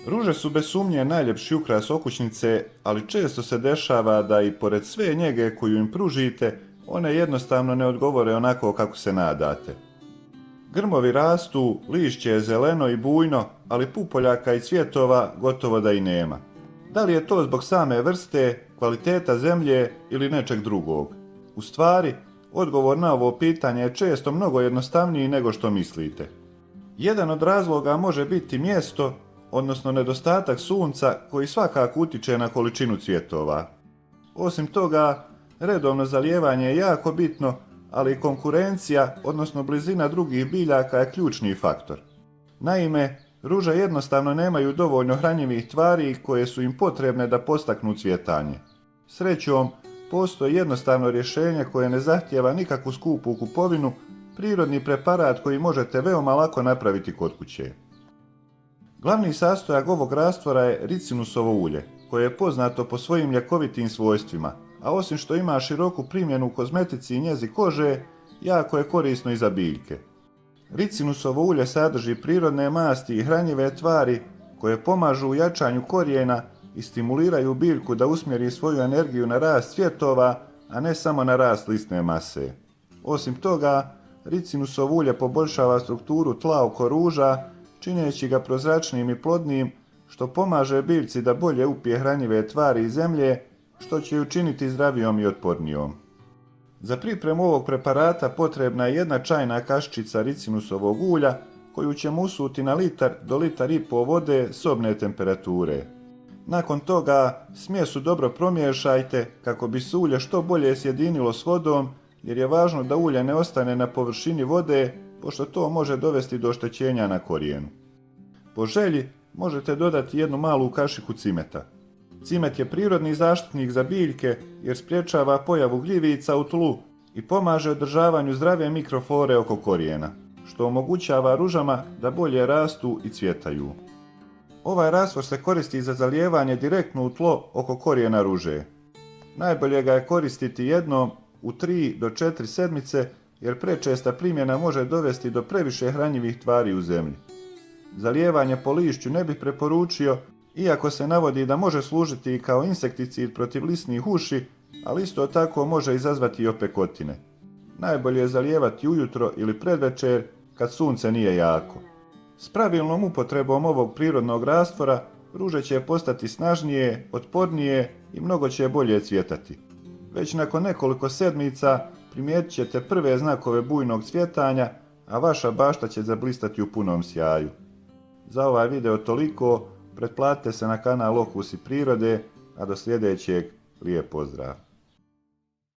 Ruže su bez sumnje najljepši ukras okućnice, ali često se dešava da i pored sve njege koju im pružite, one jednostavno ne odgovore onako kako se nadate. Grmovi rastu, lišće je zeleno i bujno, ali pupoljaka i cvjetova gotovo da i nema. Da li je to zbog same vrste, kvaliteta zemlje ili nečeg drugog? U stvari, odgovor na ovo pitanje je često mnogo jednostavniji nego što mislite. Jedan od razloga može biti mjesto, odnosno nedostatak sunca koji svakako utiče na količinu cvjetova. Osim toga, redovno zalijevanje je jako bitno, ali i konkurencija, odnosno blizina drugih biljaka je ključni faktor. Naime, ruže jednostavno nemaju dovoljno hranjivih tvari koje su im potrebne da podstaknu cvjetanje. Srećom, postoji jednostavno rješenje koje ne zahtijeva nikakvu skupu kupovinu, prirodni preparat koji možete veoma lako napraviti kod kuće. Glavni sastojak ovog rastvora je ricinusovo ulje, koje je poznato po svojim ljekovitim svojstvima, a osim što ima široku primjenu u kozmetici i njezi kože, jako je korisno i za biljke. Ricinusovo ulje sadrži prirodne masti i hranjive tvari koje pomažu u jačanju korijena i stimuliraju biljku da usmjeri svoju energiju na rast cvjetova, a ne samo na rast lisne mase. Osim toga, ricinusovo ulje poboljšava strukturu tla oko ruža, čineći ga prozračnim i plodnim, što pomaže biljci da bolje upije hranjive tvari iz zemlje, što će ju učiniti zdravijom i otpornijom. Za pripremu ovog preparata potrebna je 1 čajna kaščica ricinusovog ulja, koju ćemo usuti na litar do litar i pol vode sobne temperature. Nakon toga smjesu dobro promiješajte kako bi se ulje što bolje sjedinilo s vodom, jer je važno da ulje ne ostane na površini vode, pošto to može dovesti do oštećenja na korijenu. Po želji možete dodati 1 malu kašiku cimeta. Cimet je prirodni zaštitnik za biljke jer sprječava pojavu gljivica u tlu i pomaže održavanju zdrave mikroflore oko korijena, što omogućava ružama da bolje rastu i cvjetaju. Ovaj rastvor se koristi za zalijevanje direktno u tlo oko korijena ruže. Najbolje ga je koristiti jednom u 3 do 4 sedmice, jer prečesta primjena može dovesti do previše hranjivih tvari u zemlji. Zalijevanje po lišću ne bih preporučio, iako se navodi da može služiti i kao insekticid protiv lisnih uši, ali isto tako može izazvati i opekotine. Najbolje je zalijevati ujutro ili predvečer kad sunce nije jako. S pravilnom upotrebom ovog prirodnog rastvora ruže će postati snažnije, otpornije i mnogo će bolje cvjetati. Već nakon nekoliko sedmica primijetit ćete prve znakove bujnog cvjetanja, a vaša bašta će zablistati u punom sjaju. Za ovaj video toliko, pretplatite se na kanal Okusi prirode, a do sljedećeg lijep pozdrav!